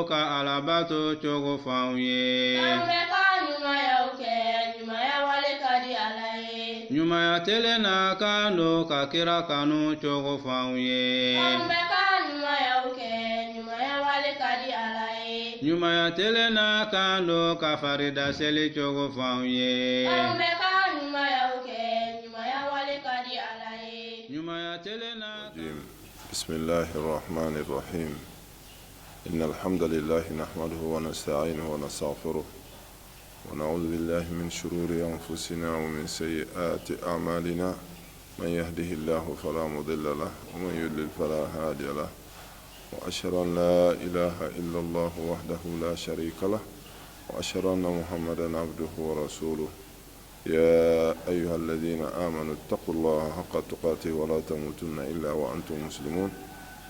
ka alabato cogo f'anw ye. An bɛ ka ɲumanyaw kɛ, ɲumanya wale ka di Ala ye. Ɲumanya telen n'a kan don ka kira kanu cogo f'anw ye. An bɛ ka ɲumanyaw kɛ, ɲumanya wale ka di Ala ye. Ɲumanya telen n'a kan don ka farida seli cogo f'anw ye. An bɛ ka ɲumanyaw kɛ, ɲumanya wale ka di Ala ye. Ɲumanya telen n'a بسم الله الرحمن الرحيم إن الحمد لله نحمده ونستعينه ونستغفره ونعوذ بالله من شرور أنفسنا ومن سيئات أعمالنا من يهده الله فلا مضل له ومن يضلل فلا هادي له وأشهد أن لا إله إلا الله وحده لا شريك له وأشهد أن محمدا عبده ورسوله يا أيها الذين آمنوا اتقوا الله حق تقاته ولا تموتن إلا وأنتم مسلمون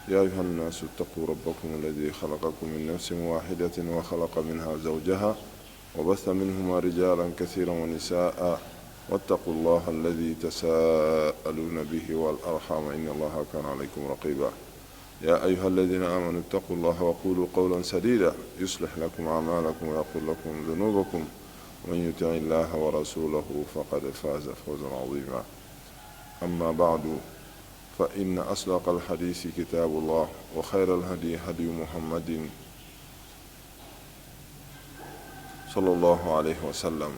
يا أيها الناس اتقوا ربكم الذي خلقكم من نفس واحدة وخلق منها زوجها وبث منهما رجالا كثيرا ونساء واتقوا الله الذي تساءلون به والأرحام إن الله كان عليكم رقيبا يا أيها الذين آمنوا اتقوا الله وقولوا قولا سديدا يصلح لكم أعمالكم ويغفر لكم ذنوبكم ومن يطع الله ورسوله فقد فاز فوزا عظيما أما بعد فإن أصدق الحديث كتاب الله وخير الهدي هدي محمد صلى الله عليه وسلم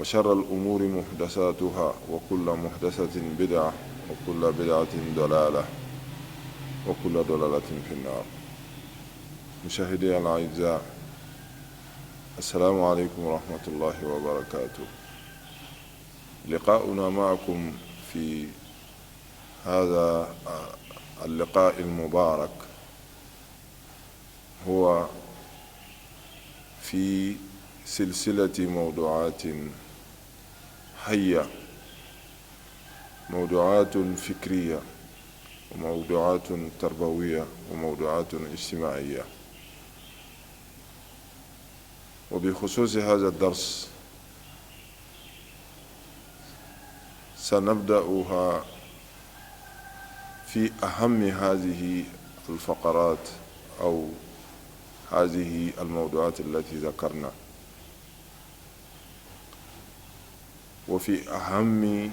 وشر الأمور محدثاتها وكل محدثة بدعة وكل بدعة ضلالة وكل ضلالة في النار. مشاهدي الأعزاء، السلام عليكم ورحمة الله وبركاته. لقاؤنا معكم في هذا اللقاء المبارك هو في سلسلة موضوعات حية، موضوعات فكرية وموضوعات تربوية وموضوعات اجتماعية. وبخصوص هذا الدرس سنبدأها في أهم هذه الفقرات أو هذه الموضوعات التي ذكرنا، وفي أهم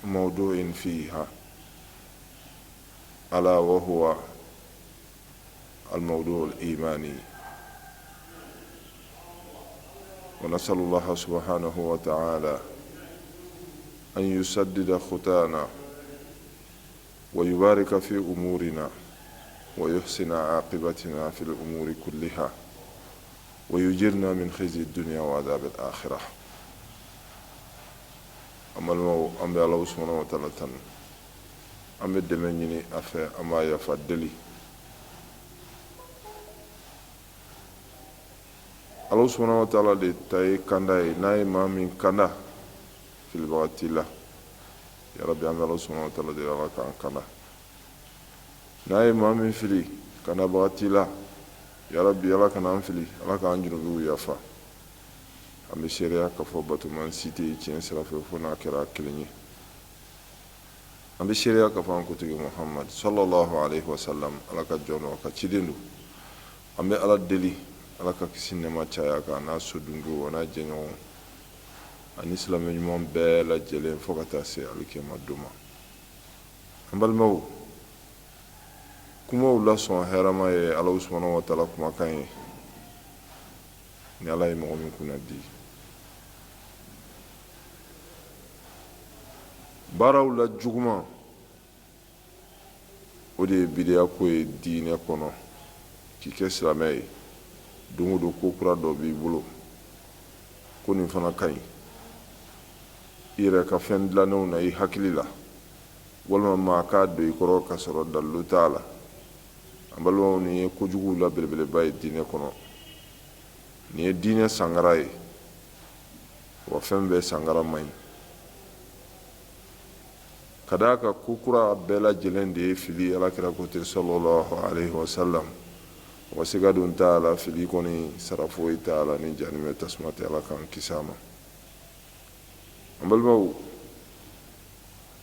موضوع فيها ألا وهو الموضوع الإيماني. ونسأل الله سبحانه وتعالى أن يسدد خطانا ويبارك في أمورنا ويحسن عاقبتنا في الأمور كلها ويجرنا من خزي الدنيا وعذاب الآخرة. أما الله سبحانه وتعالى أما الدمنيني أفا أما يفضلي Allah subhanahu wa ta'ala de taye kanda ye n'a ye maa min kanda filibagati la, ya rabbi an bɛ Allah subhanahu wa ta'ala de ala k'an kanda. N'a ye maa min fili kandabagati la, ya rabbi ala kana an fili, ala k'an junubiw yafa. An bɛ seereya k'a fɔ batuman si tɛ tiɲɛ sira fɛ fo n'a kɛra kelen ye. An bɛ seereya k'a fɔ an kuntigi Muhammad sallallahu alaihi wa sallam ala ka jɔn don, a ka ciden don. An bɛ ala deli ala ka kisi nɛɛma caya kan n'a sodundu a n'a jɛɲɔgɔn ani silamɛ ɲuman bɛɛ lajɛlen fo ka taa se alikiyama don ma. An balimaw, kumaw lasɔn hɛrɛma ye ala subhanahu wa ta'ala kumakan ye ni ala ye mɔgɔ min kunna di. Baaraw la juguman o de ye bidiya ko ye diinɛ kɔnɔ, k'i kɛ silamɛ ye. Don o don ko kura dɔ b'i bolo ko nin fana ka ɲi i yɛrɛ ka fɛn dilannenw na i hakili la, walima maa k'a don i kɔrɔ ka sɔrɔ dalilu t'a la. An balimaw, nin ye kojuguw la belebeleba ye diinɛ kɔnɔ. Nin ye diinɛ sangara ye, wa fɛn bɛɛ sangara man ɲi. Ka d'a kan ko kura bɛɛ lajɛlen de ye fili alakira ko ten sallallahu alaihi wa sallam. Wa siga dun t'a la, fili kɔni sara foyi t'a la ni janimɛ tasuma tɛ ala k'an kisi a ma. An balimaw,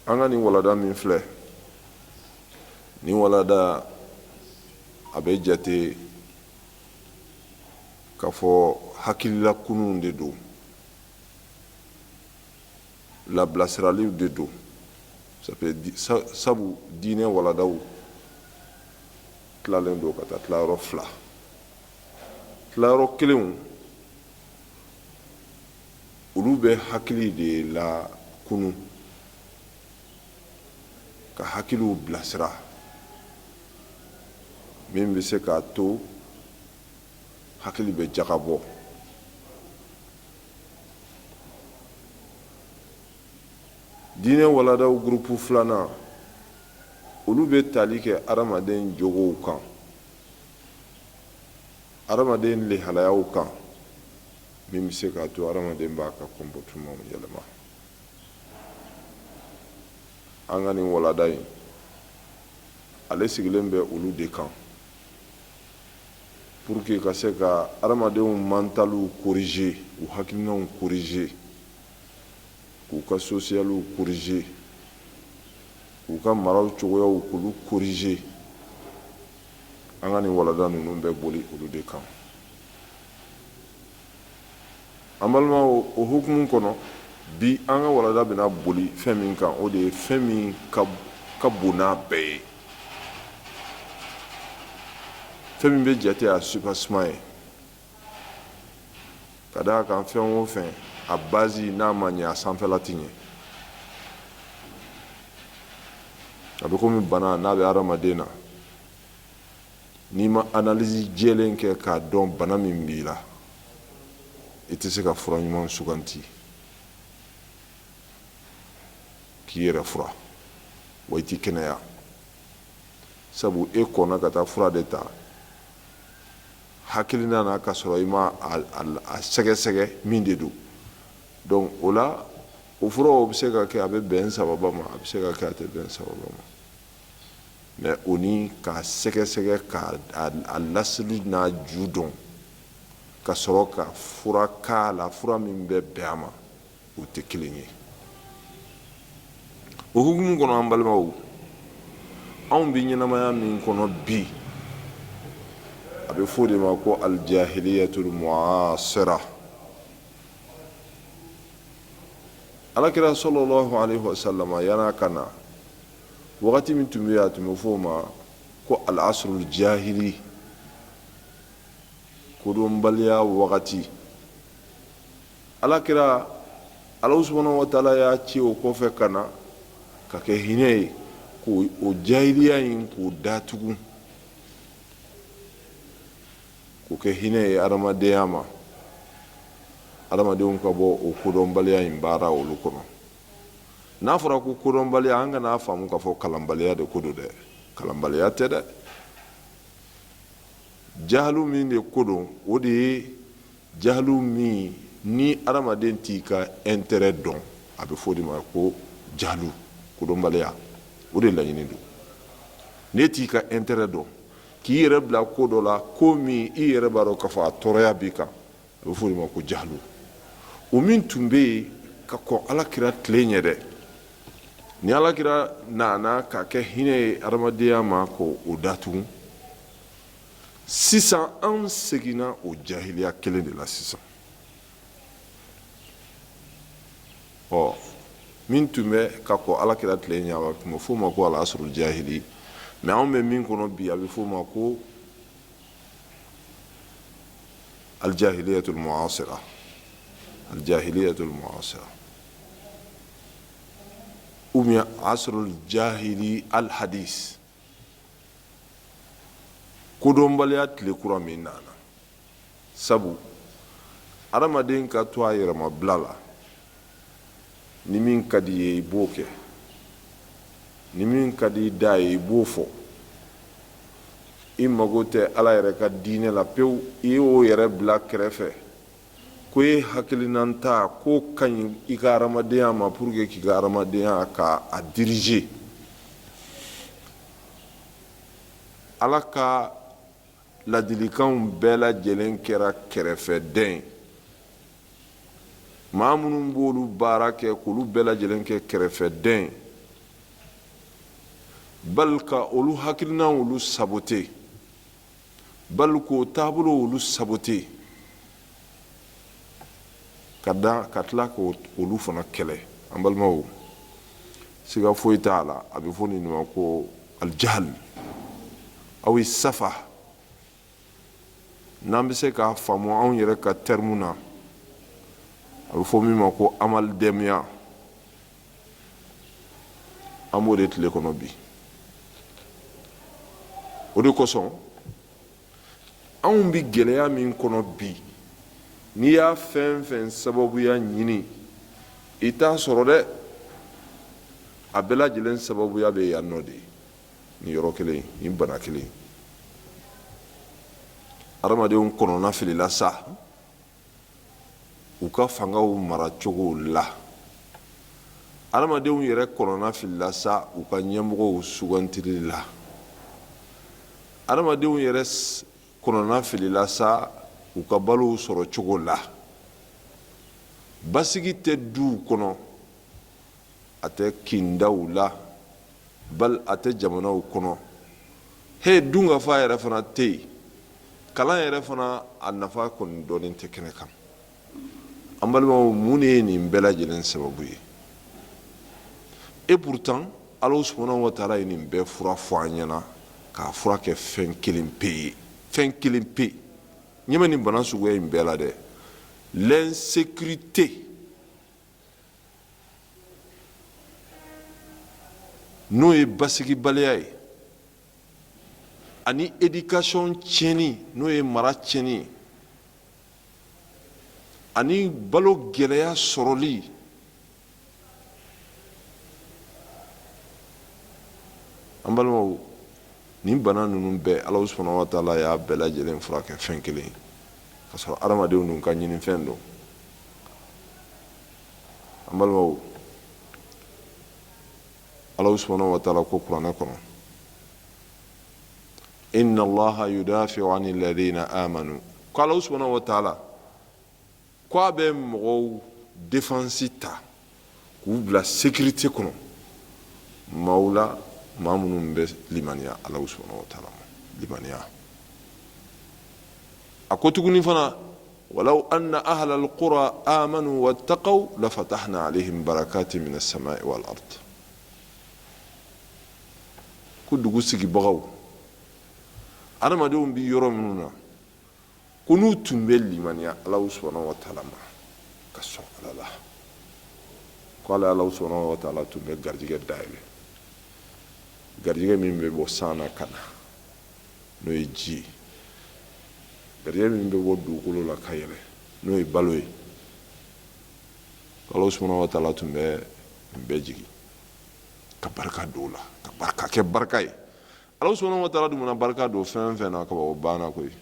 an ka nin walada min filɛ, nin walada a bɛ jate k'a fɔ hakilila kunun de don, labilasiraliw de don. Sabu diinɛ waladaw tilalen don ka taa tilayɔrɔ 2. tilayɔrɔ 1 olu bɛ hakili de la kunun, ka hakiliw bilasira min bɛ se k'a to hakili bɛ jagabɔ. diinɛ waladaw gurupu 2nan olu bɛ tali kɛ adamaden jogow kan, adamaden lehalayaw kan, min bɛ se k'a to adamaden b'a ka comportement yɛlɛma. an ka nin walada in ale sigilen bɛ olu de kan pour que ka se ka adamadenw mentaluw corriger, u hakilinaw corriger, k'u ka socialiw corriger, k'u ka maraw cogoyaw k'olu corriger. an ka nin walada ninnu bɛ boli olu de kan. an balimaw, o hukumu kɔnɔ bi an ka walada bɛna boli fɛn min kan, o de ye fɛn min ka bon n'a bɛɛ ye, fɛn min bɛ jate a supasima ye. ka d'a kan fɛn o fɛn a base n'a ma ɲɛ a sanfɛla tɛ ɲɛ. a bɛ komi bana n'a bɛ adamaden na, n'i ma analyse jɛlen kɛ k'a dɔn bana min b'i la, i tɛ se ka fura ɲuman suganti k'i yɛrɛ fura, wa i tɛ kɛnɛya. sabu e kɔnna ka taa fura de ta hakilina na ka sɔrɔ i ma a sɛgɛsɛgɛ min de don. donc o la o furaw bɛ se ka kɛ a bɛ bɛn sababa ma, a bɛ se ka kɛ a tɛ bɛn sababa ma. mais o ni k'a sɛgɛsɛgɛ k'a lasili n'a ju dɔn ka sɔrɔ ka fura k'a la, fura min bɛ bɛn a ma, o tɛ kelen ye. o hukumu kɔnɔ an balimaw, anw bɛ ɲɛnamaya min kɔnɔ bi, a bɛ fɔ o de ma ko aljahiliyatul muasira. alakira sallallahu alaihi wasallam yana kana wagati min tun bɛ yen, a tun bɛ fɔ o ma ko al-asrul jahili, kodɔnbaliya wagati. alakira Alahu subhanahu wa ta'ala y'a ci o kɔfɛ ka na ka kɛ hinɛ ye k'o jahiliya in k'o datugu, k'o kɛ hinɛ ye adamadenya ma, adamadenw ka bɔ o kodɔnbaliya in baara olu kɔnɔ. n'a fɔra ko kodɔnbaliya, an kana faamu k'a fɔ kalanbaliya de ko don dɛ, kalanbaliya tɛ dɛ. jahalu min de ko don, o de ye jahalu min ni adamaden t'i ka intérêt dɔn, a bɛ fɔ o de ma ko jahalu, kodɔnbaliya. o de laɲini don. ne t'i ka intérêt dɔn, k'i yɛrɛ bila ko dɔ la, ko min i yɛrɛ b'a dɔn k'a fɔ a tɔɔrɔya b'i kan, a bɛ fɔ o de ma ko jahalu. o min tun bɛ yen ka kɔn alakira tile ɲɛ dɛ, ni alakira nana ka kɛ hinɛ ye adamadenya ma k'o datugu, sisan an seginna o jahiliya kelen de la sisan. min tun bɛ ka kɔn alakira tile ɲɛ, a tun bɛ fɔ o ma ko al-asrul jahili. mais anw bɛ min kɔnɔ bi, a bɛ fɔ o ma ko aljahiliyatul muasira, aljahiliyatul muasira, ou bien asrul jahili al-hadis, kodɔnbaliya tile kura min nana. sabu adamaden ka to a yɛrɛma bila la, ni min ka di ye i b'o kɛ, ni min ka di i da ye i b'o fɔ. i mago tɛ ala yɛrɛ ka diinɛ la pewu, i y'o yɛrɛ bila kɛrɛfɛ, ko ye hakilinan ta ko ka ɲi i ka adamadenya ma pour que k'i ka adamadenya k'a diriger. ala ka ladilikanw bɛɛ lajɛlen kɛra kɛrɛfɛdɛn. maa minnu b'olu baara kɛ k'olu bɛɛ lajɛlen kɛ kɛrɛfɛdɛn, bali ka olu hakilinaw olu sabote, bali k'o taabolo olu sabote, ka tila k'olu fana kɛlɛ an balimaw siga foyi t'a la a bɛ fɔ nin ma ko alijahal aw safa n'an bɛ se k'a faamu anw yɛrɛ ka termu na a bɛ fɔ min ma ko amalidɛmiya an b'o de tile kɔnɔ bi o de kosɔn anw bɛ gɛlɛya min kɔnɔ bi n'i y'a fɛn fɛn sababuya ɲini i t'a sɔrɔ dɛ a bɛɛ lajɛlen sababuya bɛ yan nɔ de nin yɔrɔ kelen nin bana kelen adamadenw kɔnɔna filila sa u ka fangaw mara cogo la adamadenw yɛrɛ kɔnɔna filila sa u ka ɲɛmɔgɔw sugantili la adamadenw yɛrɛ kɔnɔna filila sa u ka balow sɔrɔ cogo la basigi tɛ duw kɔnɔ a tɛ kindaw la bal a tɛ jamanaw kɔnɔ dunkafa yɛrɛ fana tɛ yen kalan yɛrɛ fana a nafa kɔni dɔɔnin tɛ kɛnɛ kan an balimaw mun de ye nin bɛɛ lajɛlen sababu ye et pourtant Ala subhanahu wa taala ye nin bɛɛ fura fɔ an ɲɛna k'a fura kɛ fɛn kelen pe ye fɛn kelen pe ɲɛmɛ nin bana suguya in bɛɛ la dɛ l'insécurité n'o ye basigibaliya ye ani éducation tiɲɛni n'o ye mara tiɲɛni ye ani balo gɛlɛya sɔrɔli an balimaw nin bana ninnu bɛɛ Ala subhanahu wa taala y'a bɛɛ lajɛlen furakɛ fɛn kelen ka sɔrɔ adamadenw dun ka ɲini fɛn don an balimaw Ala subhanahu wa taala ko kuranɛ kɔnɔ inna allaha yudafi'u anil ladhina amanu ko Ala subhanahu wa taala ko a bɛ mɔgɔw défense ta k'u bila sécurité kɔnɔ maaw la maa minnu bɛ limaniya Ala subhanahu wa taala ma limaniya a ko tuguni fana walaw anna ahla alqura amanu wattaqaw lafatahna alayhim barakatin min as-sama'i wal ard ko dugu sigibagaw adamadenw bi yɔrɔ minnu na ko n'u tun bɛ limaniya Ala subhanahu wa taala ma ka sɔn Ala la ko Ala subhanahu wa taala tun bɛ garijɛgɛ dayɛlɛ garijɛgɛ min bɛ bɔ san na ka na n'o ye ji ye garijɛgɛ min bɛ bɔ dugukolo la ka yɛlɛ n'o ye balo ye Ala subhanahu wa taala tun bɛ nin bɛɛ jigi ka barika don o la ka kɛ barika ye Ala subhanahu wa taala dun mana barika don fɛn o fɛn na kaban o banna koyi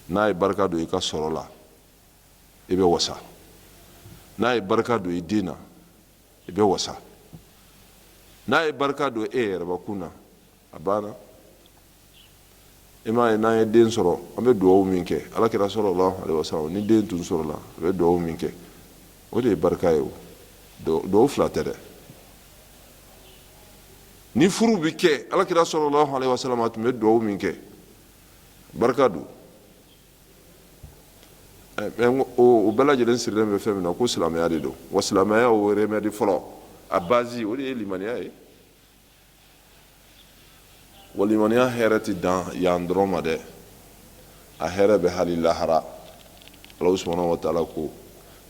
n'a ye barika don i ka sɔrɔ la i bɛ wasa n'a ye barika don i den na i bɛ wasa n'a ye barika don e yɛrɛbakun na a banna i m'a ye n'an ye den sɔrɔ an bɛ dugawu min kɛ alakira sallallahu alaihi wasallam ni den tun sɔrɔla a bɛ dugawu min kɛ o de ye barika ye o dugawu fila tɛ dɛ ni furu bi kɛ alakira sallallahu alaihi wasallam a tun bɛ dugawu min kɛ barika don o bɛɛ lajɛlen sirilen bɛ fɛn min na ko silamɛya de don wa silamɛya o remède fɔlɔ a base o de ye limaniya ye wa limaniya hɛrɛ tɛ dan yan dɔrɔn ma dɛ a hɛrɛ bɛ hali lahara Ala subhanahu wa taala ko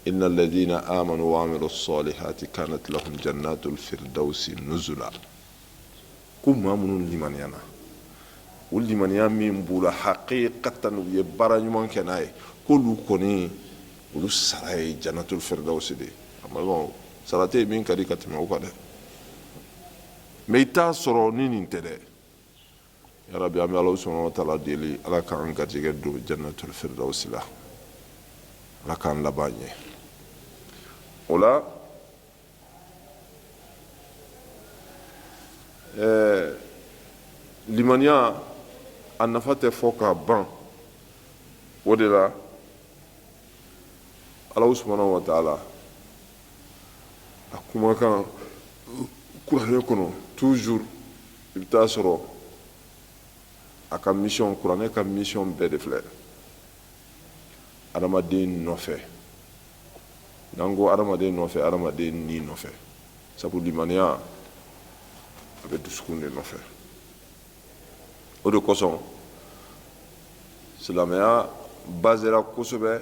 inna alladhina amanu wa amilu salihati kanat lahum jannatul firdausi nuzula ko maa minnu limaniyana o limaniya min b'u la haqiqatan u ye baara ɲuman kɛ n'a ye k'olu kɔni olu sara ye jannatul firdausi de ye sara tɛ min ka di ka tɛmɛ o kan dɛ mɛ i t'a sɔrɔ ni nin tɛ dɛ yarabi an bɛ Ala subhanahu wa taala deli Ala k'an garijɛgɛ don jannatul firdausi la Ala k'an laban ɲɛ o la limaniya a nafa tɛ fɔ ka ban o de la Ala subhanahu wa taala a kumakan kuranɛ kɔnɔ toujours i bɛ taa sɔrɔ a ka mission kuranɛ ka mission bɛɛ de filɛ adamaden nɔfɛ n'an ko adamaden nɔfɛ adamaden ni nɔfɛ sabu limaniya a bɛ dusukun de nɔfɛ o de kosɔn silamɛya basera kosɛbɛ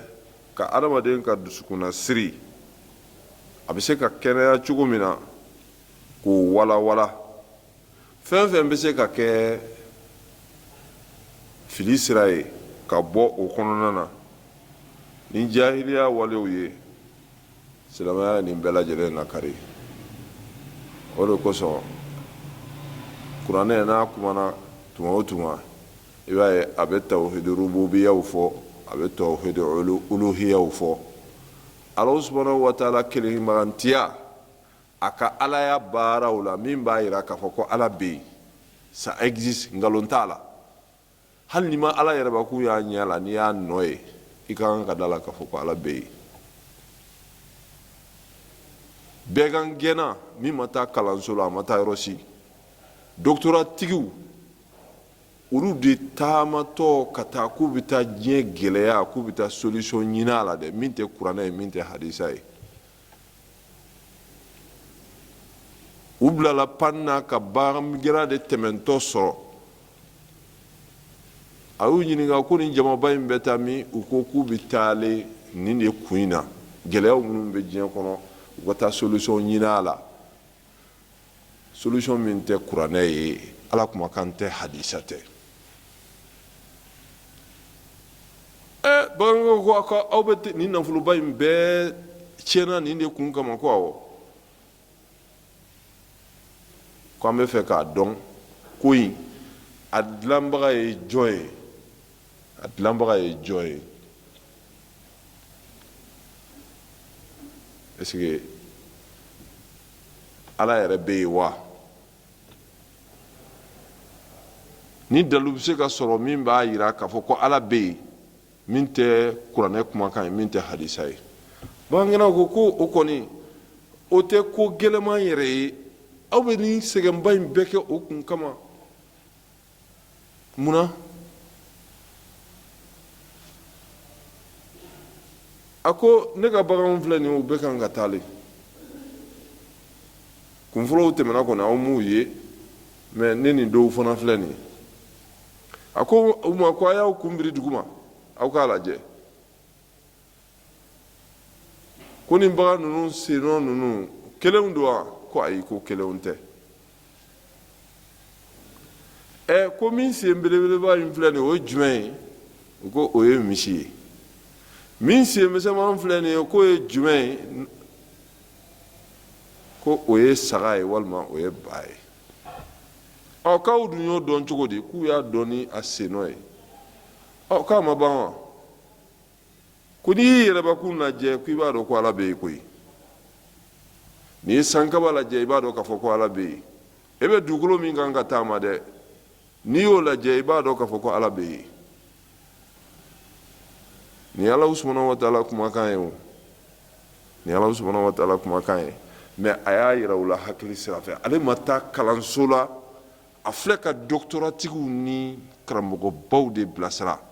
ka adamaden ka dusukunna siri a bɛ se ka kɛnɛya cogo min na k'o walawala fɛn fɛn bɛ se ka kɛ fili sira ye ka bɔ o kɔnɔna na ni jahiliya walew ye silamɛya ye nin bɛɛ lajɛlen nakari o de kosɔn kuranɛ n'a kumana tuma o tuma i b'a ye a bɛ tawhid rububiyaw fɔ a bɛ tawhid uluhiyaw fɔ Alahu subhanahu wa ta'ala kelenmagantiya a ka alaya baaraw la min b'a jira k'a fɔ ko ala bɛ yen ça existe nkalon t'a la hali ni ma ala yɛrɛbakun y'a ɲɛ la n'i y'a nɔ ye i ka kan ka da la k'a fɔ ko ala bɛ yen bɛɛ kan gɛnna min ma taa kalanso la a ma taa yɔrɔ si doctorat tigiw olu de taamatɔ ka taa k'u bɛ taa diɲɛ gɛlɛya k'u bɛ taa solution ɲini a la dɛ min tɛ kuranɛ ye min tɛ hadisa ye u bilala pan na ka bagangɛra de tɛmɛntɔ sɔrɔ a y'u ɲininka ko nin jamaba in bɛ taa min u ko k'u bɛ taale nin de kun in na gɛlɛyaw minnu bɛ diɲɛ kɔnɔ u ka taa solution ɲini a la solution min tɛ kuranɛ ye ala kumakan tɛ hadisa tɛ baganko ko aw bɛ nin nafoloba in bɛɛ tiɲɛna nin de kun kama ko awɔ ko an bɛ fɛ k'a dɔn ko in a dilanbaga ye jɔn ye a dilanbaga ye jɔn ye est-ce que ala yɛrɛ bɛ yen wa ni dalu bɛ se ka sɔrɔ min b'a jira k'a fɔ ko ala bɛ yen min tɛ kuranɛ kumakan ye min tɛ hadisa ye bamankɛnaw ko ko o kɔni o tɛ ko gɛlɛman yɛrɛ ye aw bɛ nin sɛgɛnba in bɛɛ kɛ o kun kama munna a ko ne ka baganw filɛ nin ye u bɛɛ kan ka taale kunfɔlɔw tɛmɛna kɔni aw m'u ye mais ne nin dɔw fana filɛ nin ye a ko u ma ko a y'aw kunbiri dugu ma aw k'a lajɛ ko nin bagan ninnu sennɔ ninnu kelenw don wa ko ayi ko kelenw tɛ ko min sen belebeleba in filɛ nin ye o ye jumɛn ye ko o ye misi ye min sen misɛnman filɛ nin ye k'o ye jumɛn ye ko o ye saga ye walima o ye ba ye k'aw dun y'o dɔn cogo di k'u y'a dɔn ni a sennɔ ye k'a ma ban wa ko n'i y'i yɛrɛbakun lajɛ ko i b'a dɔn ko ala bɛ yen koyi n'i ye sankaba lajɛ i b'a dɔn k'a fɔ ko ala bɛ yen e bɛ dugukolo min kan ka taama dɛ n'i y'o lajɛ i b'a dɔn k'a fɔ ko ala bɛ yen nin ye Alahu subhanahu wa ta'ala kumakan ye o nin ye Alahu subhanahu wa ta'ala kumakan ye mais a y'a yira u la hakili sira fɛ ale ma taa kalanso la a filɛ ka doctoratigiw ni karamɔgɔbaw de bilasira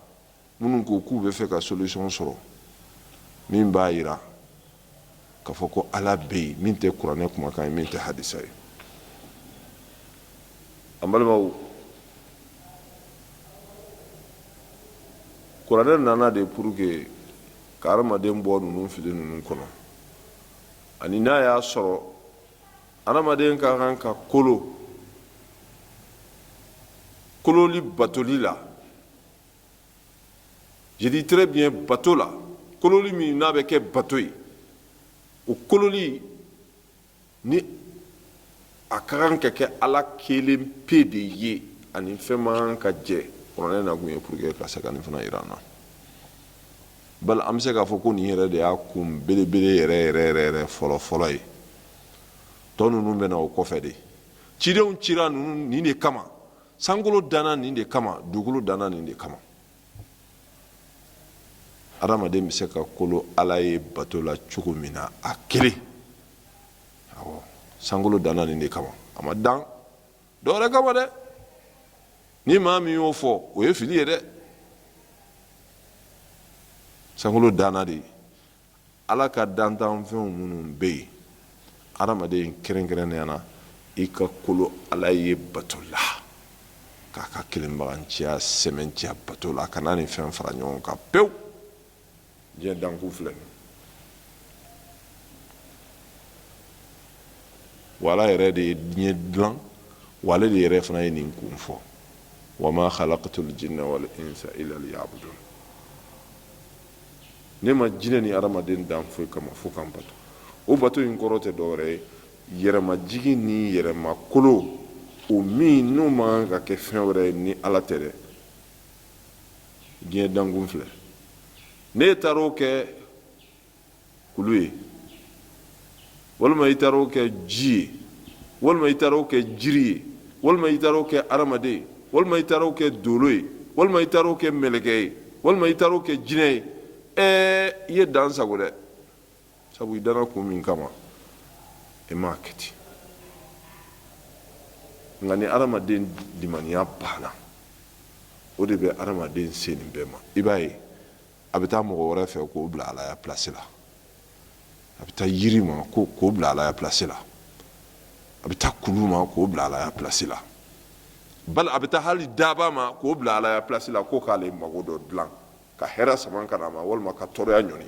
minnu ko k'u bɛ fɛ ka solution sɔrɔ min b'a jira k'a fɔ ko ala bɛ yen min tɛ kuranɛ kumakan ye min tɛ hadisa ye an balimaw kuranɛ nana de pour que ka adamaden bɔ ninnu fili ninnu kɔnɔ ani n'a y'a sɔrɔ adamaden ka kan ka kololi batoli la je dis très bien bateau la kololi min n'a bɛ kɛ bateau ye o kololi ni a ka kan ka kɛ ala kelen pe de ye ani fɛn man ka jɛ kuranɛ na kun ye pour que ka se ka nin fana jira an na bali an bɛ se k'a fɔ ko nin yɛrɛ de y'a kun belebele yɛrɛ fɔlɔ ye tɔ ninnu bɛ na o kɔfɛ de cidenw cira ninnu nin de kama sankolo danna nin de kama dugukolo danna nin de kama adamaden bɛ se ka kolo ala ye bato la cogo min na a kelen awɔ sankolo danna nin de kama a ma dan dɔwɛrɛ kama dɛ ni maa min y'o fɔ o ye fili ye dɛ sankolo danna de ala ka dantanfɛnw minnu bɛ yen adamaden kɛrɛnkɛrɛnnenya na i ka kolo ala ye bato la k'a ka kelenbaganciya sɛmɛnciya bato la a kana nin fɛn fara ɲɔgɔn kan pewu diɲɛ dankun filɛ wa ala yɛrɛ de ye diɲɛ dilan wa ale de yɛrɛ fana ye nin kun fɔ wa ma khalaqtul jinna wal insa illa liya'budun ne ma jinɛ ni adamaden dan foyi kama fo kan bato o bato in kɔrɔ tɛ dɔwɛrɛ ye yɛrɛmajigi ni yɛrɛmakolo o min n'o man ka kɛ fɛn wɛrɛ ye ni ala tɛ dɛ diɲɛ dankun filɛ ne taara o kɛ kulu ye walima i taara o kɛ ji ye walima i taara o kɛ jiri ye walima i taara o kɛ adamaden ye walima i taara o kɛ dolo ye walima i taara o kɛ mɛlɛkɛ ye walima i taara o kɛ jinɛ ye i ye dan sago dɛ sabu i danna kun min kama i m'a kɛ ten nka ni adamaden limaniya banna o de bɛ adamaden se nin bɛɛ ma i b'a ye a bɛ taa mɔgɔ wɛrɛ fɛ k'o bila ala ya pilasi la a bɛ taa yiri ma k'o bila ala ya pilasi la a bɛ taa kulu ma k'o bila ala ya pilasi la bali a bɛ taa hali daba ma k'o bila ala ya pilasi la ko k'ale mago dɔ dilan ka hɛrɛ sama ka na ma walima ka tɔɔrɔya ɲɔni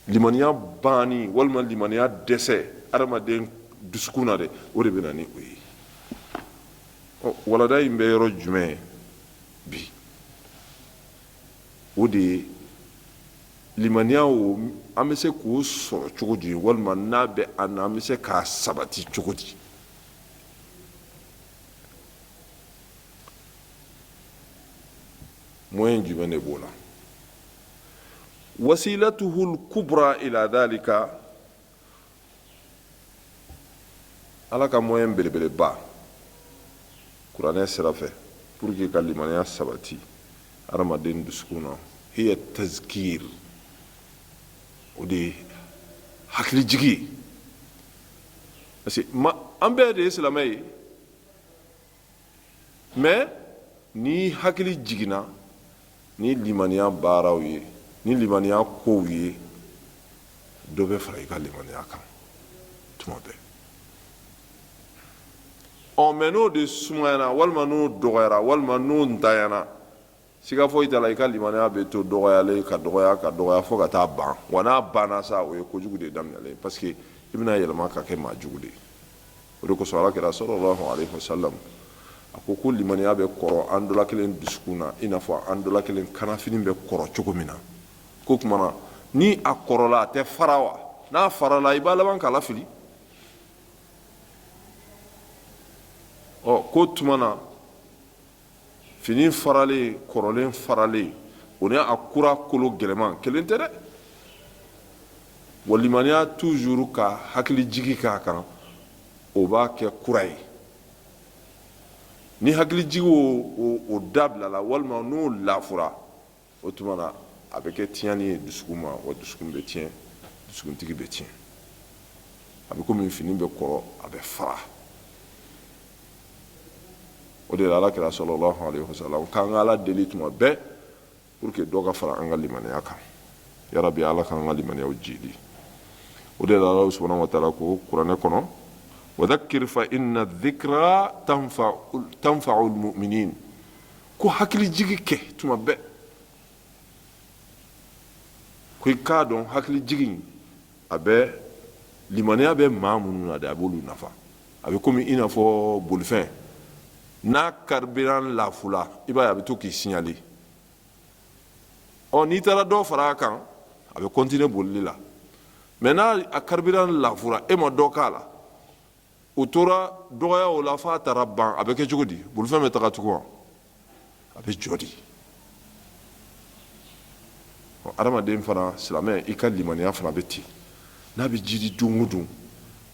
limaniya banni walima limaniya dɛsɛ adamaden dusukun na dɛ o de bɛ na ni o ye walada in bɛ yɔrɔ jumɛn bi o de ye limaniya o an bɛ se k'o sɔrɔ cogo di walima n'a bɛ an na an bɛ se k'a sabati cogo di moyen jumɛn de b'o la wasilatuhu kubra ila dhalika ala ka moyen belebeleba kuranɛ sira fɛ pour que ka limaniya sabati adamaden dusukun na hiya tazkir o de ye hakilijigi ye parce que an bɛɛ de ye silamɛ ye mais ni hakili jiginna ni limaniya baaraw ye ni limaniya kow ye dɔ bɛ fara i ka limaniya kan tuma bɛɛ mais n'o de sumayana walima n'o dɔgɔyara walima n'o ntanyana siga foyi t'a la i ka limaniya bɛ to dɔgɔyalen ka dɔgɔya fo ka taa ban wa n'a banna sa o ye kojugu de daminɛlen parce que i bɛna yɛlɛma ka kɛ maa jugu de ye o de kosɔn alakira sallallahu alaihi wasallam a ko limaniya bɛ kɔrɔ an dɔla kelen dusukun na i n'a fɔ an dɔla kelen kanafini bɛ kɔrɔ cogo min na ko tuma na ni a kɔrɔla a tɛ fara wa n'a farala i b'a laban k'a lafili ko tuma na fini faralen kɔrɔlen faralen o ni a kura kolo gɛlɛman kelen tɛ dɛ wa limaniya toujours ka hakili jigi k'a kan o b'a kɛ kura ye ni hakili jigi o dabilala walima n'o lafura o tuma na a bɛ kɛ tiɲɛni ye dusukun ma wa dusukun bɛ tiɲɛ dusukuntigi bɛ tiɲɛ a bɛ komi fini bɛ kɔrɔ a bɛ fara o de la alakira sallallahu alaihi wasallam k'an ka ala deli tuma bɛɛ pour que dɔ ka fara an ka limaniya kan yarabi ala k'an ka limaniyaw jidi o de la ala subhanahu wa ta'ala ko kuranɛ kɔnɔ wadhakkir fa inna dhikra tanfa'u almu'minin ko hakili jigi kɛ tuma bɛɛ ko i k'a dɔn hakili jigi a bɛ limaniya bɛ maa minnu na de a b'olu nafa a bɛ komi i n'a fɔ bolifɛn n'a carburant lafula i b'a ye a bɛ to k'i signaler n'i taara dɔ fara a kan a bɛ continuer bolili la mais n'a carburant lafura e ma dɔ k'a la o tora dɔgɔya o la f'a taara ban a bɛ kɛ cogo di bolifɛn bɛ taga cogo a bɛ jɔ di adamaden fana silamɛ i ka limaniya fana bɛ ten n'a bɛ jidi don o don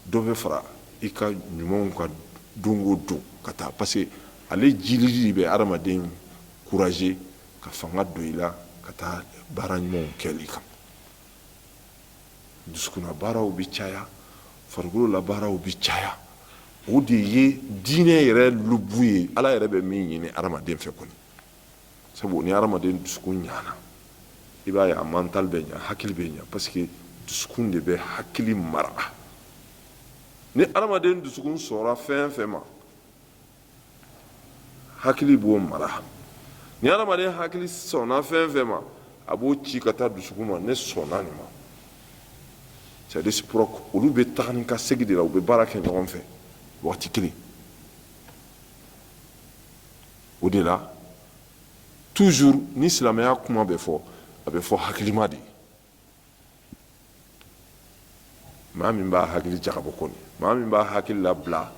dɔ bɛ fara i ka ɲumanw ka don o don ka taa parce que ale jilili de bɛ adamaden courager ka fanga don i la ka taa baara ɲumanw kɛli kan dusukunna baaraw bɛ caya farikolo la baaraw bɛ caya o de ye diinɛ yɛrɛ lubu ye ala yɛrɛ bɛ min ɲini adamaden fɛ kɔni sabu ni hadamaden dusukun ɲana i b'a ye a mental bɛ ɲa hakili bɛ ɲa parce que dusukun de bɛ hakili mara ni hadamaden dusukun sɔnna fɛn fɛn ma hakili b'o mara ni hadamaden hakili sɔnna fɛn fɛn ma a b'o ci ka taa dusukun ma ne sɔnna nin ma c'est réciproque olu bɛ taga ni ka segin de la u bɛ baara kɛ ɲɔgɔn fɛ waati kelen o de la toujours ni silamɛya kuma bɛ fɔ a bɛ fɔ hakilima de ye maa min b'a hakili jagabɔ kɔni maa min b'a hakili labila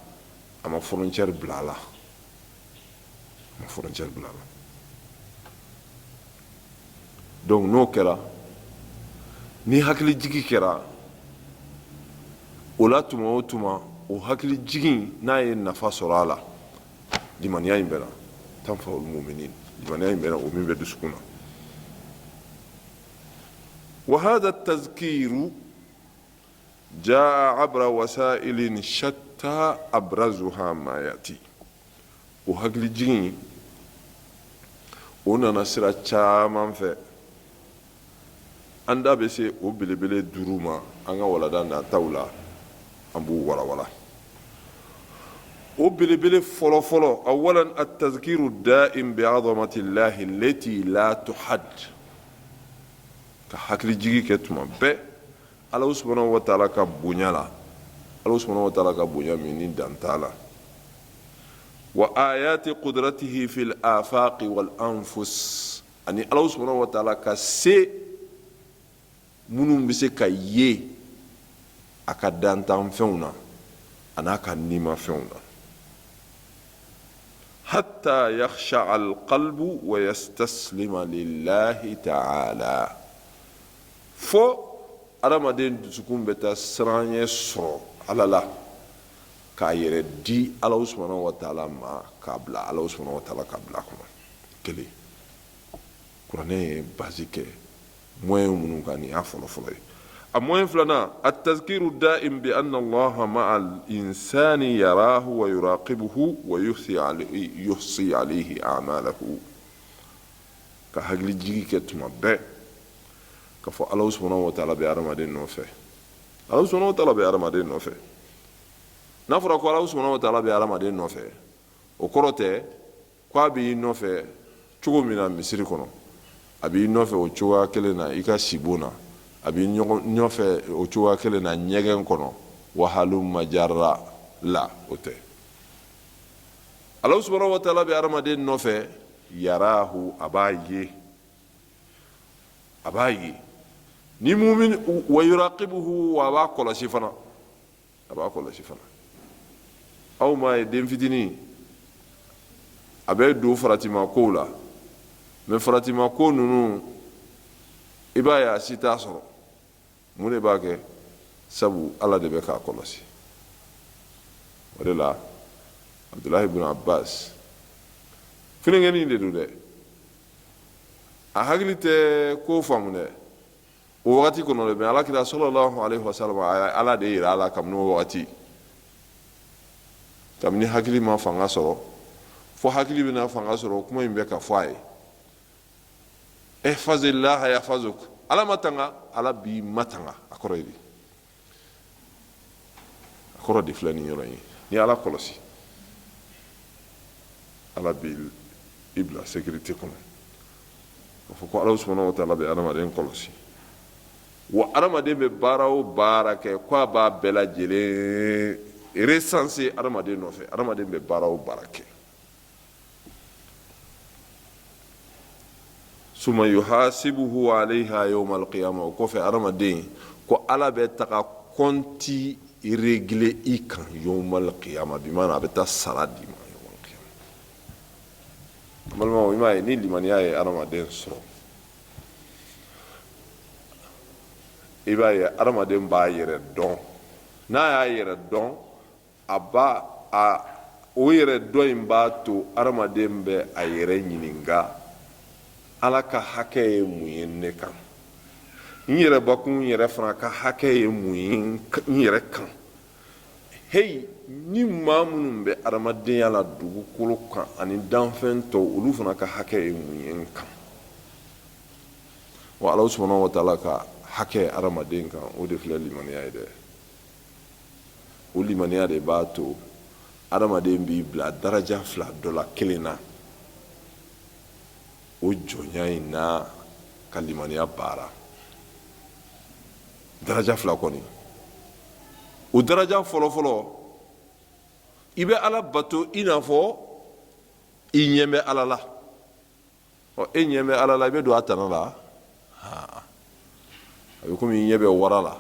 a ma frontière bila a la a ma frontière bila a la donc n'o kɛra ni hakili jigi kɛra o la tuma o tuma o hakili jigi n'a ye nafa sɔrɔ a la limaniya in bɛ na tanfa'ul mu'minin limaniya in bɛ na o min bɛ dusukun na وهذا التذكير جاء عبر وسائل شتى أبرزها ما يأتي وهكذا جين وننا سرا caman fɛ an da bɛ se o belebele duuru ma an ka walanda nataw la an b'u walawala o belebele fɔlɔfɔlɔ awalan التذكير الدائم بعظمة الله التي لا تحد ka hakili jigi kɛ tuma bɛɛ Ala subhanahu wa ta'ala ka bonya la Ala subhanahu wa ta'ala ka bonya min ni dan t'a la wa ayati qudratihi fil afaqi wal anfus ani Ala subhanahu wa ta'ala ka se minnu bɛ se ka ye a ka dantanfɛnw na a n'a ka nimafɛnw na hatta yakhsha al qalbu wa yastaslima lillahi ta'ala fo adamaden dusukun bɛ taa siranɲɛ sɔrɔ ala la k'a yɛrɛ di ala subhanahu wa ta'ala ma k'a bila ala subhanahu wa ta'ala k'a bila kɔnɔ kelen kuranɛ ye basi kɛ moyen minnu kan nin y'a fɔlɔfɔlɔ ye a moyen filanan at-tazkiru da'im bi anna allaha ma'a al-insani yarahu wa yuraqibuhu wa yuhsi alayhi a'malahu ka hakili jigi kɛ tuma bɛɛ ka fɔ Ala subhanahu wa ta'ala bɛ adamaden nɔfɛ Ala subhanahu wa ta'ala bɛ adamaden nɔfɛ n'a fɔra ko Ala subhanahu wa ta'ala bɛ adamaden nɔfɛ o kɔrɔ tɛ k'a b'i nɔfɛ cogo min na misiri kɔnɔ a b'i nɔfɛ o cogoya kelen na i ka sibon na a b'i nɔfɛ o cogoya kelen na ɲɛgɛn kɔnɔ wahalumma jarra la o tɛ Ala subhanahu wa ta'ala bɛ adamaden nɔfɛ yarahu a b'a ye ni mumin wa yuraqibuhu wa b'a kɔlɔsi fana aw ma ye den fitinin a bɛ don faratima kow la mais faratima ko ninnu i b'a ye a si t'a sɔrɔ mun de b'a kɛ sabu ala de bɛ k'a kɔlɔsi o de la Abdullahi ibn Abbas filenkɛnin de don dɛ a hakili tɛ ko faamu dɛ o wagati kɔnɔ dɛ mais alakira sallallahu alaihi wasallam a ye ala de yira a la kabini o wagati kabini hakili ma fanga sɔrɔ fo hakili bɛna fanga sɔrɔ kuma in bɛ ka fɔ a ye ihfazillaha yahfazuk ala ma tanga ala b'i matanga a kɔrɔ ye di a kɔrɔ de filɛ nin yɔrɔ in ye ni ala kɔlɔsi ala b'i bila sécurité kɔnɔ k'a fɔ ko ala subhanahu wa ta'ala bɛ adamaden kɔlɔsi wa adamaden bɛ baara o baara kɛ k'a b'a bɛɛ lajɛlen recenser adamaden nɔfɛ adamaden bɛ baara o baara kɛ suma yuhasibuhu alayha yawm al-qiyamah o kɔfɛ adamaden ko ala bɛ taga compte régler i kan yawm al-qiyamah bi maana a bɛ taa sara di ma yawm al-qiyamah balimaw i m'a ye ni limaniya ye adamaden sɔrɔ i b'a ye adamaden b'a yɛrɛ dɔn n'a y'a yɛrɛ dɔn o yɛrɛ dɔn in b'a to adamaden bɛ a yɛrɛ ɲininka ala ka hakɛ ye mun ye ne kan n yɛrɛ bakun yɛrɛ fana ka hakɛ ye mun ye n yɛrɛ kan hey ni maa minnu bɛ adamadenya la dugukolo kan ani danfɛn tɔw olu fana ka hakɛ ye mun ye n kan wa Alahu subhanahu wa taala ka hakɛ adamaden kan o de filɛ limaniya ye dɛ o limaniya de b'a to adamaden b'i bila daraja fila dɔ la kelen na o jɔnya in n'a ka limaniya baara daraja fila kɔni o daraja fɔlɔfɔlɔ i bɛ Ala bato i n'a fɔ i ɲɛ bɛ Ala la e ɲɛ bɛ Ala la i bɛ don a tana la a bɛ komi i ɲɛ bɛ wara la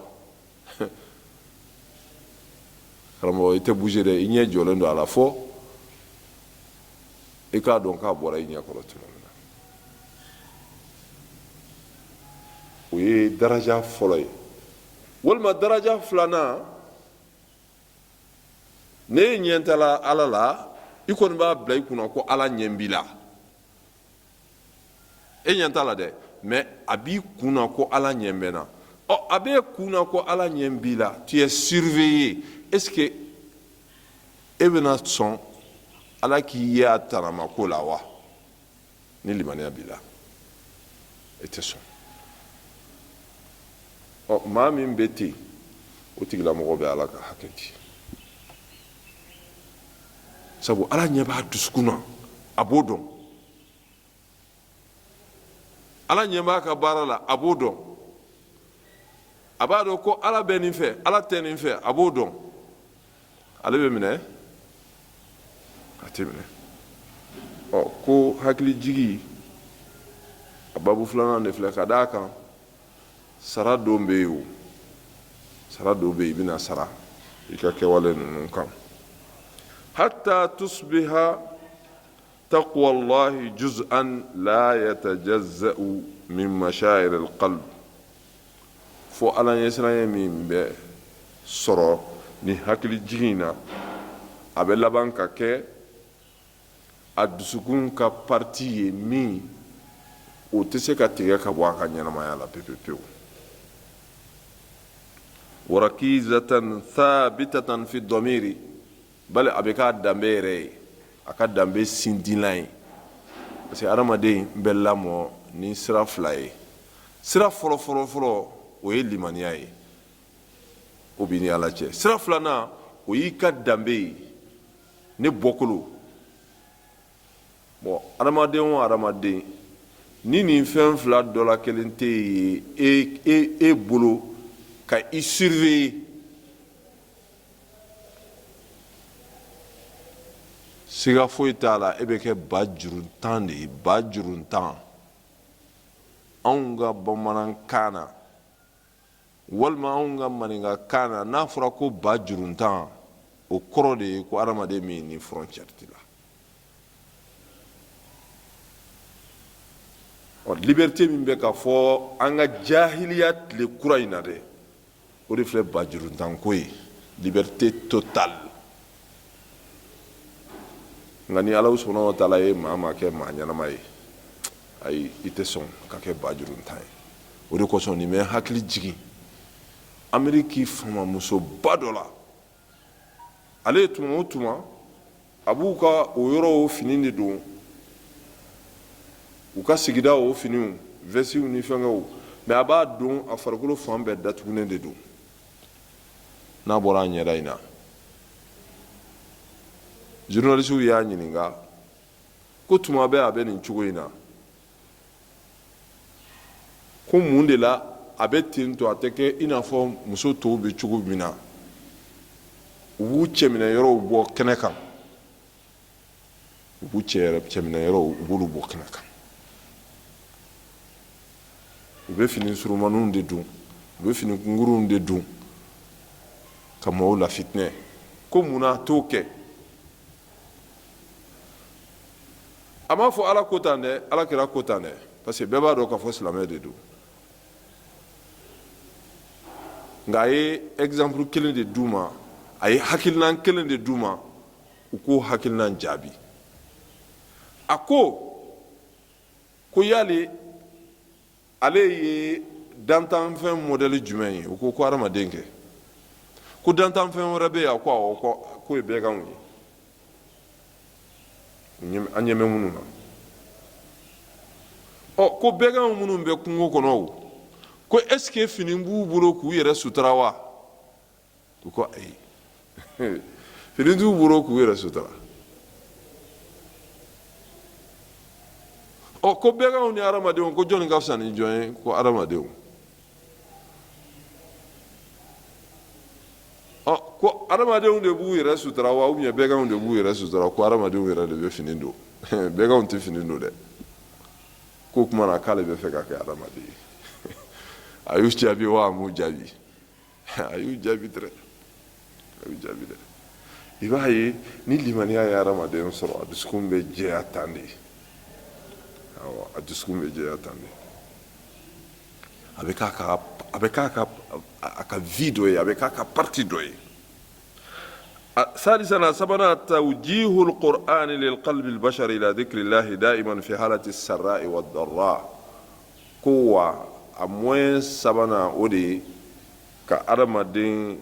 karamɔgɔ i tɛ bouger dɛ i ɲɛ jɔlen don a la fo i k'a dɔn k'a bɔra i ɲɛ kɔrɔ tuma min na o ye daraja fɔlɔ ye walima daraja filanan ne ye ɲɛ tala Ala la i kɔni b'a bila i kunna ko Ala ɲɛ b'i la e ɲɛ t'a la dɛ mais a b'i kunna ko Ala ɲɛ bɛ na a b'e kunna ko Ala ɲɛ b'i la tu es surveillé est-ce que e bɛna sɔn Ala k'i ye a tanamako la wa ni limaniya b'i la e tɛ sɔn maa min bɛ ten o tigilamɔgɔ bɛ Ala ka hakɛ di sabu Ala ɲɛ b'a dusukun na a b'o dɔn Ala ɲɛ b'a ka baara la a b'o dɔn a b'a dɔn ko Ala bɛ nin fɛ Ala tɛ nin fɛ a b'o dɔn ale bɛ minɛ a tɛ minɛ ko hakili jigi a babu filanan de filɛ ka d'a kan sara don bɛ yen o sara don bɛ yen i bɛna sara i ka kɛwale ninnu kan hatta tusbiha taqwa Allahi juz'an la yatajazza'u min mashaa'ir al-qalb fo Ala ɲɛsiranya min bɛ sɔrɔ ni hakili jigi na a bɛ laban ka kɛ a dusukun ka parti ye min o tɛ se ka tigɛ ka bɔ a ka ɲɛnamaya la pewu warakizatan thabitatan fi dɔmiri bali a bɛ k'a danbe yɛrɛ ye a ka danbe sindilan ye parce que adamaden bɛ lamɔ ni sira fila ye sira fɔlɔ o ye limaniya ye o b'i ni Ala cɛ sira filanan o y'i ka danbe ye ne bɔkolo adamaden o adamaden ni nin fɛn fila dɔ la kelen tɛ ye e bolo ka i surveiller siga foyi t'a la e bɛ kɛ ba juruntan de ye ba juruntan anw ka bamanankan na walima anw ka maninkakan na n'a fɔra ko ba juruntan o kɔrɔ de ye ko adamaden min ni frontière t'i la liberté min bɛ ka fɔ an ka jahiliya tile kura in na dɛ o de filɛ ba juruntanko ye liberté totale nka ni Ala subhanahu wa taala ye maa kɛ maa ɲɛnama ye ayi i tɛ sɔn ka kɛ ba juruntan ye o de kosɔn nin bɛ hakili jigin Ameriki famamusoba dɔ la ale tuma o tuma a b'u ka o yɔrɔw fini de don u ka sigida o finiw vɛsiw ni fɛnkɛw mais a b'a don a farikolo fan bɛɛ datugunen de don n'a bɔra a ɲɛda in na journalisiw y'a ɲininka ko tuma bɛɛ a bɛ nin cogo in na ko mun de la a bɛ ten to a tɛ kɛ i n'a fɔ muso tɔw bɛ cogo min na u b'u cɛminɛ yɔrɔw bɔ kɛnɛ kan u b'u cɛminɛ yɔrɔw u b'olu bɔ kɛnɛ kan u bɛ fini surumaninw de don u bɛ fini kunkuruw de don ka mɔgɔw lafitinɛ ko munna a t'o kɛ a m'a fɔ Ala ko tan dɛ Ala kɛra ko tan dɛ parce que bɛɛ b'a dɔn k'a fɔ silamɛ de don nka a ye exemple kelen de d'u ma a ye hakilinan kelen de d'u ma u k'o hakilinan jaabi a ko yali ale ye dantanfɛn modèle jumɛn ye u ko hadamaden kɛ ko dantan fɛn wɛrɛ bɛ yan ko awɔ ko ye bɛɛ kanw ye an ɲɛmɛ minnu na ko bɛɛ kanw minnu bɛ kungo kɔnɔ o ko est ce que fini b'u bolo k'u yɛrɛ sutura wa u ko ayi fini t'u bolo k'u yɛrɛ sutura ko bɛɛ kanw ni hadamadenw ko jɔnni ka fisa ni jɔn ye ko hadamadenw ko hadamadenw de b'u yɛrɛ sutura wa ou bien bɛɛ kanw de b'u yɛrɛ sutura ko hadamadenw yɛrɛ de bɛ fini don bɛɛ kanw tɛ fini don dɛ ko kuma na k'ale bɛ fɛ ka kɛ hadamaden ye a y'u jaabi wa a m'u jaabi a y'u jaabi dɛ i b'a ye ni limaniya ye hadamaden sɔrɔ a dusukun bɛ jɛya tan de a dusukun bɛ jɛya tan de a bɛ k'a ka vie dɔ ye a bɛ k'a ka partie dɔ ye ثالثا سبنا توجيه القرآن للقلب البشري إلى ذكر الله دائما في حالة السراء والضراء قوة أموين سبنا أودي كأرمدين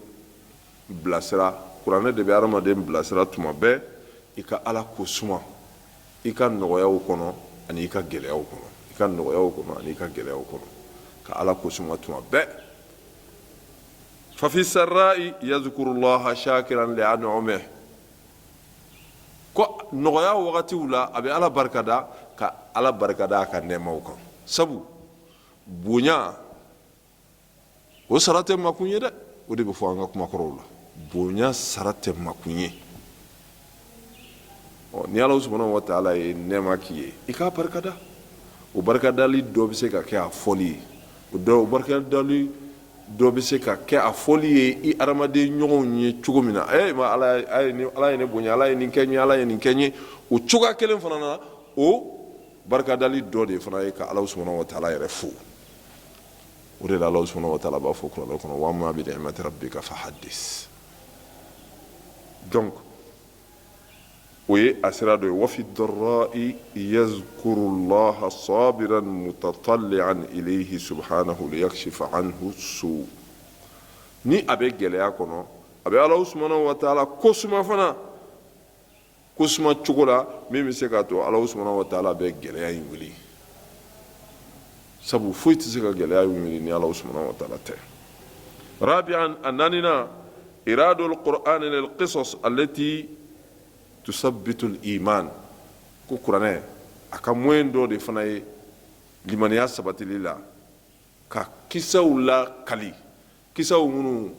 بلاسرا قرآن دبي أرمدين بلاسرا تما به إكا على كسمة إكا نغياو كنو أني إكا جلياو كنو إكا نغياو كنو أني إكا جلياو كنو كعلى كسمة تما به ففي السراء يذكر الله شاكرا لأنعمه ko nɔgɔya wagatiw la a bɛ ala barikada ka ala barikada a ka nɛɛmaw kan sabu bonya o sara tɛ makun ye dɛ o de bɛ fɔ an ka kumakɔrɔw la bonya sara tɛ makun ye ni ala subhanahu wa ta'ala ye nɛɛma k'i ye i k'a barikada o barikadali dɔ bɛ se ka kɛ a fɔli ye o barikadali dɔ bɛ se ka kɛ a fɔli ye i hadamaden ɲɔgɔnw ye cogo min na ala ye ne bonya ala ye nin kɛ n ye ala ye nin kɛ n ye o cogoya kelen fana na o barikadali dɔ de fana ye ka ala subhanahu wa ta'ala yɛrɛ fo o de la ala subhanahu wa ta'ala b'a fɔ kuranɛ kɔnɔ wa amma bi ni'mati rabbika fahaddis donc o ye a sira dɔ ye wa fi darra'i yazkuru llaha sabiran mutatalli'an ilayhi subhanahu liyakshifa anhu su ni a bɛ gɛlɛya kɔnɔ a bɛ ala subhanahu wa ta'ala kosuma fana kosuma cogo la min bɛ se k'a to ala subhanahu wa ta'ala bɛ gɛlɛya in wuli sabu foyi tɛ se ka gɛlɛya in wuli ni ala subhanahu wa ta'ala tɛ rabi'an a naaninan iradul qur'an lil qisas allati tusabbitul iman ko kuranɛ a ka moyen dɔ de fana ye limaniya sabatili la ka kisaw la kali kisaw minnu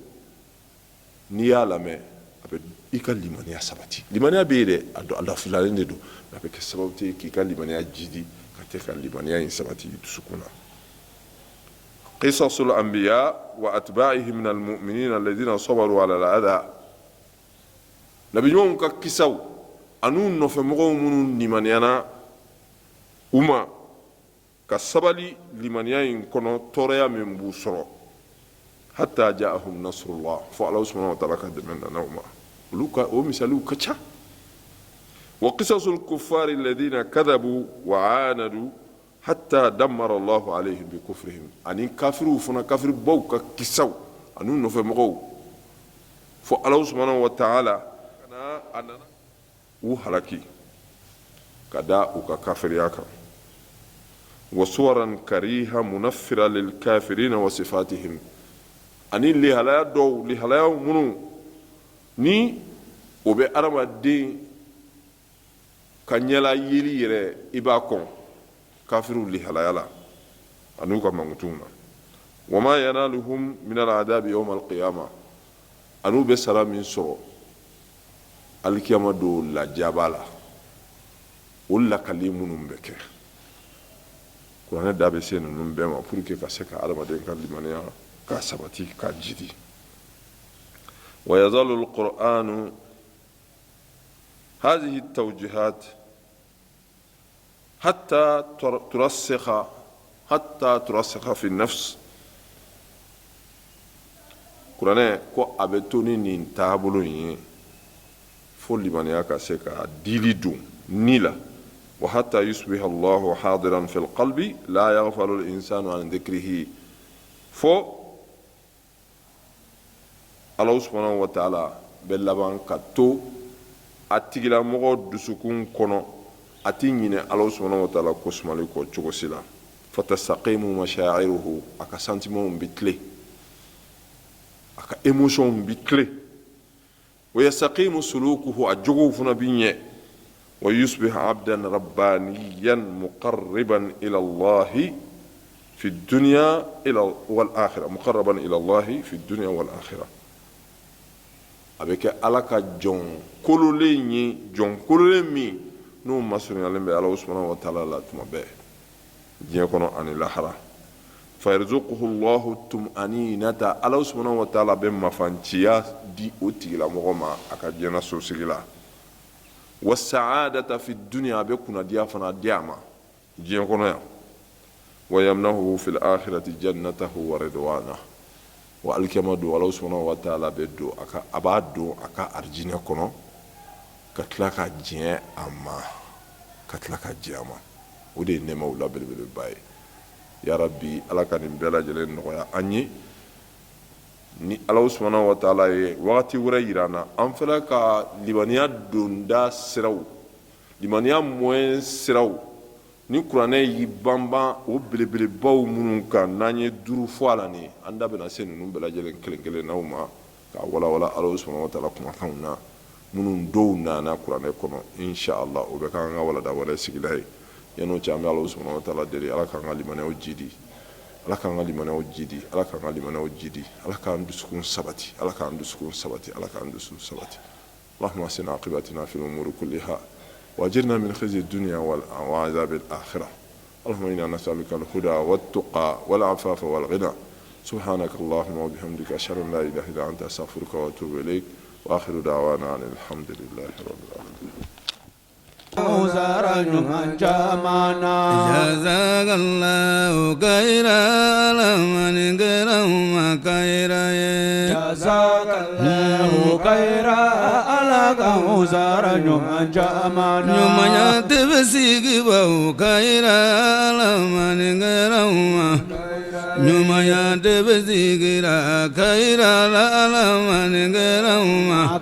n'i y'a lamɛn a bɛ i ka limaniya sabati limaniya bɛ yen dɛ a lafilalen de don a bɛ kɛ sababu ye k'i ka limaniya jidi ka kɛ ka limaniya in sabati i dusukun na qisasul anbiya wa atba'ihim min almu'minina alladhina sabaru ala al-adha nabiɲumanw ka kisaw an'u nɔfɛmɔgɔw minnu limaniyana u ma ka sabali limaniya in kɔnɔ tɔɔrɔya min b'u sɔrɔ hatta ja'ahum nasrullah fo ala subhanahu wa ta'ala ka dɛmɛ nana u ma olu ka o misaliw ka ca wa qisasul kuffari alladhina kadhabu wa aanadu hatta dammara allahu alayhim bi kufrihim ani kafiriw fana kafiribaw ka kisaw an'u nɔfɛmɔgɔw fo ala subhanahu wa ta'ala a nana u halaki ka da u ka kafiriya kan wa suwaran kariha munaffira lil kafirina wa sifatihim ani lihalaya dɔw lihalaya minnu ni o bɛ adamaden ka ɲɛla yeli yɛrɛ i b'a kɔn kafiriw lihalaya la an'u ka mankutuw na wa ma yanaluhum min al-adabi yawm al-qiyama an'u bɛ sara min sɔrɔ alikiyama do lajaba la o lakali minnu bɛ kɛ kuranɛ da bɛ se ninnu bɛɛ ma pour que ka se ka adamaden ka limaniya ka sabati ka jidi wa yazalu alqur'anu هذه التوجيهات حتى ترسخ في النفس kuranɛ ko a bɛ to ni nin taabolo in ye fo limaniya ka se ka dili don ni la wa hatta yusbiha Allahu hadiran fil qalbi la yaghfalu al insanu an dhikrihi fo Allah subhanahu wa ta'ala be laban ka to a tigilamɔgɔ dusukun kɔnɔ a ti ɲinɛ Allah subhanahu wa ta'ala kosumali kɔ cogo si la fatastaqimu mashaa'iruhu a ka sentimenw bi tile a ka émotion bi tile wa yastaqimu sulukuhu a jogow fana bi ɲɛ wa yusbih abdan rabbaniyan muqarriban ila allahi في الدنيا والآخرة مقربا إلى الله في الدنيا والآخرة avec alaka jon kololeni jon kololemi no masuni alembe Allah subhanahu wa ta'ala la tumabe diɲɛ kɔnɔ ani lahara fa yarzuquhu Allah tum'aninata Allah subhanahu wa ta'ala be mafanciya di o tigila mɔgɔ ma a ka diɲɛ so sigila wa sa'adata fi dunya be kunadiya fana diya ma diɲɛ kɔnɔ yan ويمنحه في الآخرة جنته ورضوانه والكما دو الله سبحانه وتعالى بدو أكا أبادو أكا أرجينا كنو كتلاكا جين أما كتلاكا جياما ودي نما ولا بالباي يا ربي الله كان بلا جلين نقيا أني ni Allah subhanahu wa ta'ala ye wakati wɛrɛ yirana an fɛnɛ ka limaniya donda siraw limaniya moyen siraw ni kuranɛ yi banban o belebelebaw minnu kan n'an ye duuru fɔ a la nin an da bɛna se ninnu bɛɛ lajɛlen kelen kelen n'aw ma ka walawala Allah subhanahu wa ta'ala kumakanw na minnu dɔw nana kuranɛ kɔnɔ inshallah o bɛ k'an ka walada wɛrɛ sigila ye yan'o cɛ an bɛ Allah subhanahu wa ta'ala deli ala k'an ka limaniyaw jidi ala k'an ka limaniyaw jidi ala k'an ka limaniyaw jidi ala k'an dusukun sabati ala k'an dusukun sabati ala k'an dusukun sabati اللهم أحسن عاقبتنا في الأمور كلها واجرنا من خزي الدنيا وعذاب الآخرة اللهم إنا نسألك الهدى والتقى والعفاف والغنى سبحانك اللهم وبحمدك أشهد أن لا إله إلا أنت أستغفرك وأتوب إليك وآخر دعوانا أن الحمد لله رب العالمين جزاك الله خيرا لمن كرم خيرا جزاك الله خيرا لك وزار من جامانا يوم يتبسيك بو خيرا لمن كرم يوم يتبسيك خيرا لمن كرم